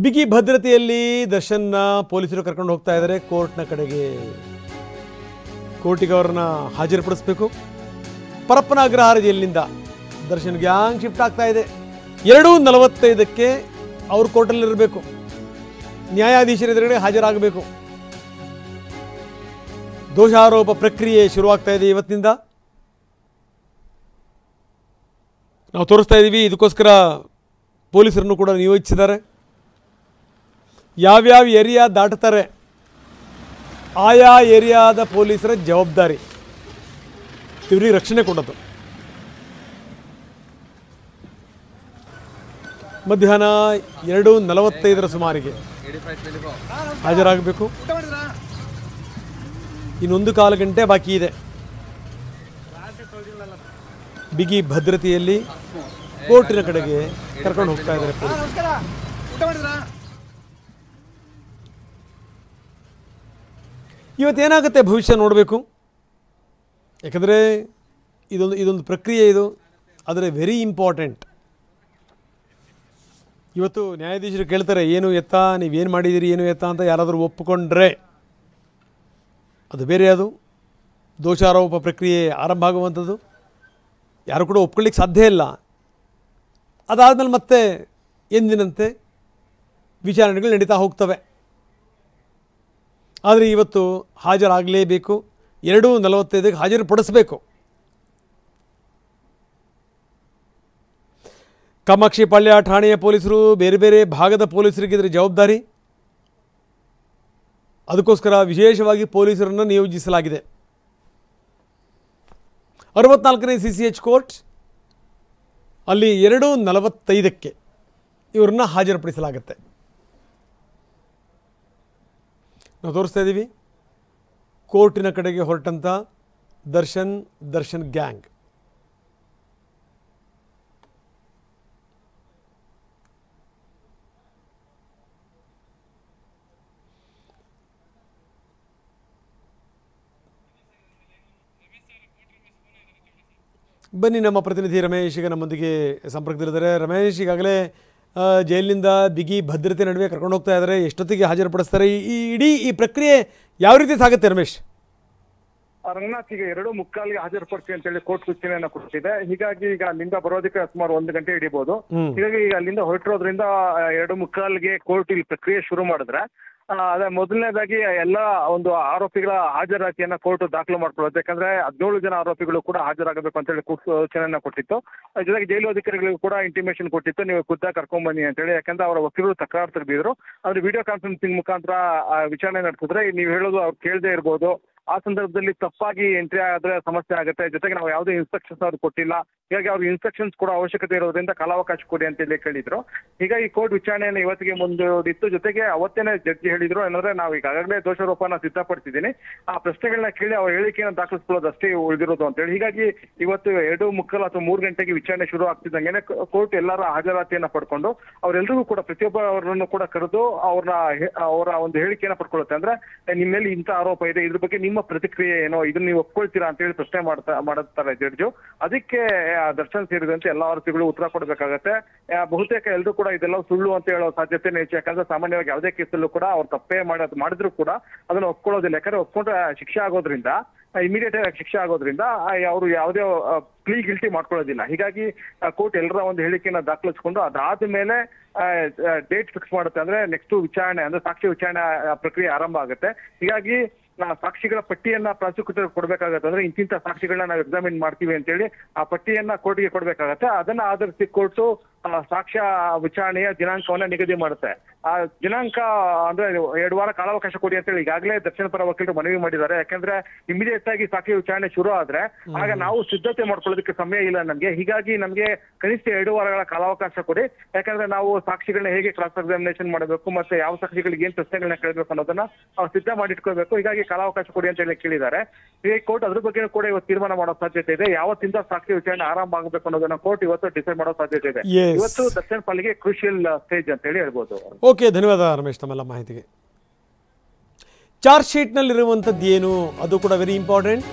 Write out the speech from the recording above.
ಬಿಗಿ ಭದ್ರತೆಯಲ್ಲಿ ದರ್ಶನ್ನ ಪೊಲೀಸರು ಕರ್ಕೊಂಡು ಹೋಗ್ತಾ ಇದ್ದಾರೆ ಕೋರ್ಟ್ನ ಕಡೆಗೆ. ಕೋರ್ಟಿಗೆ ಅವರನ್ನ ಹಾಜರುಪಡಿಸಬೇಕು. ಪರಪ್ಪನ ಅಗ್ರಹಾರ ಜೈಲಿನಿಂದ ದರ್ಶನ್ ಗ್ಯಾಂಗ್ ಶಿಫ್ಟ್ ಆಗ್ತಾ ಇದೆ. 2:45ಕ್ಕೆ ಅವರು ಕೋರ್ಟಲ್ಲಿರಬೇಕು. ನ್ಯಾಯಾಧೀಶರ ಎದುರುಗಡೆ ಹಾಜರಾಗಬೇಕು. ದೋಷಾರೋಪ ಪ್ರಕ್ರಿಯೆ ಶುರುವಾಗ್ತಾ ಇದೆ ಇವತ್ತಿನಿಂದ. ನಾವು ತೋರಿಸ್ತಾ ಇದ್ದೀವಿ. ಇದಕ್ಕೋಸ್ಕರ ಪೊಲೀಸರನ್ನು ಕೂಡ ನಿಯೋಜಿಸಿದ್ದಾರೆ. ಯಾವ್ಯಾವ ಏರಿಯಾ ದಾಟ್ತಾರೆ ಆಯಾ ಏರಿಯಾದ ಪೊಲೀಸರ ಜವಾಬ್ದಾರಿ ಇವರಿಗೆ ರಕ್ಷಣೆ ಕೊಡೋದು. ಮಧ್ಯಾಹ್ನ 2:45 ಸುಮಾರಿಗೆ ಹಾಜರಾಗಬೇಕು. ಇನ್ನೊಂದು ಕಾಲು ಗಂಟೆ ಬಾಕಿ ಇದೆ. ಬಿಗಿ ಭದ್ರತೆಯಲ್ಲಿ ಕೋರ್ಟಿನ ಕಡೆಗೆ ಕರ್ಕೊಂಡು ಹೋಗ್ತಾ ಇದ್ದಾರೆ ಪೊಲೀಸರು. ಇವತ್ತೇನಾಗುತ್ತೆ ಭವಿಷ್ಯ ನೋಡಬೇಕು. ಯಾಕಂದರೆ ಇದೊಂದು ಪ್ರಕ್ರಿಯೆ. ಇದು ಆದರೆ ವೆರಿ ಇಂಪಾರ್ಟೆಂಟ್. ಇವತ್ತು ನ್ಯಾಯಾಧೀಶರು ಕೇಳ್ತಾರೆ ಏನು ಎತ್ತ, ನೀವೇನು ಮಾಡಿದ್ದೀರಿ ಏನು ಎತ್ತ ಅಂತ. ಯಾರಾದರೂ ಒಪ್ಪಿಕೊಂಡ್ರೆ ಅದು ಬೇರೆ. ಅದು ದೋಷಾರೋಪ ಪ್ರಕ್ರಿಯೆ ಆರಂಭ ಆಗುವಂಥದ್ದು. ಯಾರು ಕೂಡ ಒಪ್ಕೊಳ್ಳಿಕ್ಕೆ ಸಾಧ್ಯ ಇಲ್ಲ. ಅದಾದಮೇಲೆ ಮತ್ತೆ ಎಂದಿನಂತೆ ವಿಚಾರಣೆಗಳು ನಡೀತಾ ಹೋಗ್ತವೆ. ಆದರೆ ಇವತ್ತು ಹಾಜರಾಗಲೇಬೇಕು. 2:45ಕ್ಕೆ ಹಾಜರುಪಡಿಸಬೇಕು. ಕಾಮಾಕ್ಷಿಪಾಳ್ಯ ಠಾಣೆಯ ಪೊಲೀಸರು, ಬೇರೆ ಬೇರೆ ಭಾಗದ ಪೊಲೀಸರಿಗೆ ಇದರ ಜವಾಬ್ದಾರಿ. ಅದಕ್ಕೋಸ್ಕರ ವಿಶೇಷವಾಗಿ ಪೊಲೀಸರನ್ನು ನಿಯೋಜಿಸಲಾಗಿದೆ. 64ನೇ CCH ಕೋರ್ಟ್ ಅಲ್ಲಿ 2:45ಕ್ಕೆ ಇವರನ್ನು ಹಾಜರುಪಡಿಸಲಾಗುತ್ತೆ. ನಾವು ತೋರಿಸ್ತಾ ಇದ್ದೀವಿ ಕೋರ್ಟಿನ ಕಡೆಗೆ ಹೊರಟಂಥ ದರ್ಶನ್ ಗ್ಯಾಂಗ್. ಬನ್ನಿ, ನಮ್ಮ ಪ್ರತಿನಿಧಿ ರಮೇಶ್ ಈಗ ನಮ್ಮೊಂದಿಗೆ ಸಂಪರ್ಕದಲ್ಲಿದ್ದಾರೆ. ರಮೇಶ್, ಈಗಾಗಲೇ ಜೈಲಿನಿಂದ ಬಿಗಿ ಭದ್ರತೆ ನಡುವೆ ಕರ್ಕೊಂಡು ಹೋಗ್ತಾ ಇದ್ದಾರೆ. ಎಷ್ಟೊತ್ತಿಗೆ ಹಾಜರುಪಡಿಸ್ತಾರೆ? ಈ ಪ್ರಕ್ರಿಯೆ ಯಾವ ರೀತಿ ಸಾಗುತ್ತೆ ರಮೇಶ್? ರಂಗನಾಥ್, ಈಗ 2:45ಗೆ ಹಾಜರುಪಡಿಸಿ ಅಂತ ಹೇಳಿ ಕೋರ್ಟ್ ಸೂಚನೆಯನ್ನ ಕೊಟ್ಟಿದೆ. ಹೀಗಾಗಿ ಈಗ ಅಲ್ಲಿಂದ ಬರೋದಕ್ಕೆ ಸುಮಾರು 1 ಗಂಟೆ ಹಿಡಿಬಹುದು. ಹೀಗಾಗಿ ಈಗ ಅಲ್ಲಿಂದ ಹೊರಟಿರೋದ್ರಿಂದ 2:45ಗೆ ಕೋರ್ಟ್ ಇಲ್ಲಿ ಪ್ರಕ್ರಿಯೆ ಶುರು ಮಾಡಿದ್ರೆ ಅದೇ ಮೊದಲನೇದಾಗಿ ಎಲ್ಲ ಒಂದು ಆರೋಪಿಗಳ ಹಾಜರಾತಿಯನ್ನ ಕೋರ್ಟ್ ದಾಖಲು ಮಾಡ್ಕೊಳ್ಳುತ್ತೆ. ಯಾಕಂದ್ರೆ 17 ಜನ ಆರೋಪಿಗಳು ಕೂಡ ಹಾಜರಾಗಬೇಕು ಅಂತ ಹೇಳಿ ಕೋರ್ಟ್ ಸೂಚನೆಯನ್ನ ಕೊಟ್ಟಿತ್ತು. ಜೊತೆಗೆ ಜೈಲು ಅಧಿಕಾರಿಗಳಿಗೂ ಕೂಡ ಇಂಟಿಮೇಷನ್ ಕೊಟ್ಟಿತ್ತು, ನೀವು ಖುದ್ದಾಗಿ ಕರ್ಕೊಂಡ್ ಬನ್ನಿ ಅಂತ ಹೇಳಿ. ಯಾಕಂದ್ರೆ ಅವರ ವಕೀಲರು ತಕರಾರು ತೆಗೆದಿದ್ರು. ಆದ್ರೆ ವಿಡಿಯೋ ಕಾನ್ಫರೆನ್ಸಿಂಗ್ ಮುಖಾಂತರ ವಿಚಾರಣೆ ನಡೆಸಿದ್ರೆ ನೀವು ಹೇಳೋದು ಅವ್ರು ಕೇಳದೇ ಇರ್ಬೋದು. ಆ ಸಂದರ್ಭದಲ್ಲಿ ತಪ್ಪಾಗಿ ಎಂಟ್ರಿ ಆದ್ರೆ ಸಮಸ್ಯೆ ಆಗುತ್ತೆ. ಜೊತೆಗೆ ನಾವು ಯಾವುದೇ ಇನ್ಸ್ಟ್ರಕ್ಷನ್ಸ್ ಅವ್ರು ಕೊಟ್ಟಿಲ್ಲ. ಹೀಗಾಗಿ ಅವ್ರಿಗೆ ಇನ್ಸ್ಟ್ರಕ್ಷನ್ಸ್ ಕೂಡ ಅವಶ್ಯಕತೆ ಇರೋದ್ರಿಂದ ಕಾಲಾವಕಾಶ ಕೊಡಿ ಅಂತ ಹೇಳಿ ಕೇಳಿದ್ರು. ಹೀಗಾಗಿ ಕೋರ್ಟ್ ವಿಚಾರಣೆಯನ್ನು ಇವತ್ತಿಗೆ ಮುಂದೂಡಿತ್ತು. ಜೊತೆಗೆ ಅವತ್ತೇನೆ ಜಡ್ಜಿ ಹೇಳಿದ್ರು, ಏನಂದ್ರೆ ನಾವು ಈಗಾಗಲೇ ದೋಷಾರೋಪನ ಸಿದ್ಧಪಡಿಸಿದ್ದೀನಿ, ಆ ಪ್ರಶ್ನೆಗಳನ್ನ ಕೇಳಿ ಅವ್ರ ಹೇಳಿಕೆಯನ್ನು ದಾಖಲಿಸ್ಕೊಳ್ಳೋದು ಅಷ್ಟೇ ಉಳಿದಿರೋದು ಅಂತ ಹೇಳಿ. ಹೀಗಾಗಿ ಇವತ್ತು 2:45 ಅಥವಾ 3 ಗಂಟೆಗೆ ವಿಚಾರಣೆ ಶುರು ಆಗ್ತಿದ್ದಂಗೆ ಕೋರ್ಟ್ ಎಲ್ಲರ ಹಾಜರಾತಿಯನ್ನ ಪಡ್ಕೊಂಡು ಅವರೆಲ್ಲರಿಗೂ ಕೂಡ ಪ್ರತಿಯೊಬ್ಬರನ್ನು ಕೂಡ ಕರೆದು ಅವರ ಒಂದು ಹೇಳಿಕೆಯನ್ನ ಪಡ್ಕೊಳ್ಳುತ್ತೆ. ಅಂದ್ರೆ ನಿಮ್ಮ ಮೇಲೆ ಇಂಥ ಆರೋಪ ಇದೆ, ಇದ್ರ ಬಗ್ಗೆ ನಿಮ್ಮ ಪ್ರತಿಕ್ರಿಯೆ ಏನೋ, ಇದನ್ನ ನೀವು ಒಪ್ಕೊಳ್ತೀರಾ ಅಂತ ಹೇಳಿ ಪ್ರಶ್ನೆ ಮಾಡುತ್ತಾರೆ ಜಡ್ಜು. ಅದಕ್ಕೆ ದರ್ಶನ್ ಸೇರಿದಂತೆ ಎಲ್ಲ ಆರೋಪಿಗಳು ಉತ್ತರ ಕೊಡಬೇಕಾಗತ್ತೆ. ಬಹುತೇಕ ಎಲ್ಲರೂ ಕೂಡ ಇದೆಲ್ಲ ಸುಳ್ಳು ಅಂತ ಹೇಳೋ ಸಾಧ್ಯತೆ ಹೆಚ್ಚು. ಯಾಕಂದ್ರೆ ಸಾಮಾನ್ಯವಾಗಿ ಯಾವುದೇ ಕೇಸಲ್ಲೂ ಕೂಡ ಅವ್ರು ತಪ್ಪೇ ಮಾಡಿದ್ರು ಕೂಡ ಅದನ್ನ ಒಪ್ಕೊಳ್ಳೋದಿಲ್ಲ. ಯಾಕಂದ್ರೆ ಒಪ್ಕೊಂಡ್ರೆ ಶಿಕ್ಷೆ ಆಗೋದ್ರಿಂದ, ಇಮಿಡಿಯೇಟ್ ಆಗಿ ಶಿಕ್ಷೆ ಆಗೋದ್ರಿಂದ ಅವರು ಯಾವುದೇ ಪ್ಲೀ ಗಿಲ್ಟಿ ಮಾಡ್ಕೊಳ್ಳೋದಿಲ್ಲ. ಹೀಗಾಗಿ ಕೋರ್ಟ್ ಎಲ್ಲರ ಒಂದು ಹೇಳಿಕೆಯನ್ನ ದಾಖಲಿಸಿಕೊಂಡು ಅದಾದ್ಮೇಲೆ ಡೇಟ್ ಫಿಕ್ಸ್ ಮಾಡುತ್ತೆ. ಅಂದ್ರೆ ನೆಕ್ಸ್ಟ್ ವಿಚಾರಣೆ, ಅಂದ್ರೆ ಸಾಕ್ಷಿ ವಿಚಾರಣೆ ಪ್ರಕ್ರಿಯೆ ಆರಂಭ ಆಗುತ್ತೆ. ಹೀಗಾಗಿ ಸಾಕ್ಷಿಗಳ ಪಟ್ಟಿಯನ್ನ ಪ್ರಾಸಿಕ್ಯೂಟರ್ ಕೊಡ್ಬೇಕಾಗತ್ತೆ. ಅಂದ್ರೆ ಇಂತಿಂತ ಸಾಕ್ಷಿಗಳನ್ನ ನಾವು ಎಕ್ಸಾಮಿನ್ ಮಾಡ್ತೀವಿ ಅಂತ ಹೇಳಿ ಆ ಪಟ್ಟಿಯನ್ನ ಕೋರ್ಟ್ಗೆ ಕೊಡ್ಬೇಕಾಗತ್ತೆ. ಅದನ್ನ ಆಧರಿಸಿ ಕೋರ್ಟು ಸಾಕ್ಷ್ಯ ವಿಚಾರಣೆಯ ದಿನಾಂಕವನ್ನ ನಿಗದಿ ಮಾಡುತ್ತೆ. ಆ ದಿನಾಂಕ ಅಂದ್ರೆ 2 ವಾರ ಕಾಲಾವಕಾಶ ಕೊಡಿ ಅಂತ ಹೇಳಿ ಈಗಾಗಲೇ ದರ್ಶನ ಪರ ವಕೀಲರು ಮನವಿ ಮಾಡಿದ್ದಾರೆ. ಯಾಕಂದ್ರೆ ಇಮಿಡಿಯೇಟ್ ಆಗಿ ಸಾಕ್ಷಿ ವಿಚಾರಣೆ ಶುರು ಆದ್ರೆ ಆಗ ನಾವು ಸಿದ್ಧತೆ ಮಾಡ್ಕೊಳ್ಳೋದಕ್ಕೆ ಸಮಯ ಇಲ್ಲ ನಮ್ಗೆ. ಹೀಗಾಗಿ ನಮ್ಗೆ ಕನಿಷ್ಠ 2 ವಾರಗಳ ಕಾಲಾವಕಾಶ ಕೊಡಿ. ಯಾಕಂದ್ರೆ ನಾವು ಸಾಕ್ಷಿಗಳನ್ನ ಹೇಗೆ ಕ್ರಾಸ್ ಎಕ್ಸಾಮಿನೇಷನ್ ಮಾಡಬೇಕು, ಮತ್ತೆ ಯಾವ ಸಾಕ್ಷಿಗಳಿಗೆ ಏನ್ ಪ್ರಶ್ನೆಗಳನ್ನ ಕೇಳಬೇಕು ಅನ್ನೋದನ್ನ ಸಿದ್ಧ ಮಾಡಿಟ್ಕೋಬೇಕು. ಹೀಗಾಗಿ ಕಾಲಾವಕಾಶ ಕೊಡಿ ಅಂತ ಹೇಳಿ ಕೇಳಿದ್ದಾರೆ. ಈ ಕೋರ್ಟ್ ಅದ್ರ ಬಗ್ಗೆ ಕೂಡ ಇವತ್ತು ತೀರ್ಮಾನ ಮಾಡೋ ಸಾಧ್ಯತೆ ಇದೆ. ಯಾವತ್ತಿಂದ ಸಾಕ್ಷಿ ವಿಚಾರಣೆ ಆರಂಭ ಆಗಬೇಕು ಅನ್ನೋದನ್ನ ಕೋರ್ಟ್ ಇವತ್ತು ಡಿಸೈಡ್ ಮಾಡೋ ಸಾಧ್ಯತೆ ಇದೆ. ಇವತ್ತು ದರ್ಶನ್ ಪಾಲಿಗೆ ಕ್ರೂಷಿಯಲ್ ಸ್ಟೇಜ್ ಅಂತ ಹೇಳಿ ಹೇಳ್ಬೋದು. ಓಕೆ, ಧನ್ಯವಾದ ರಮೇಶ್ ತಮ್ಮೆಲ್ಲ ಮಾಹಿತಿಗೆ. ಚಾರ್ಜ್ ಶೀಟ್ನಲ್ಲಿರುವಂಥದ್ದು ಏನು ಅದು ಕೂಡ ವೆರಿ ಇಂಪಾರ್ಟೆಂಟ್.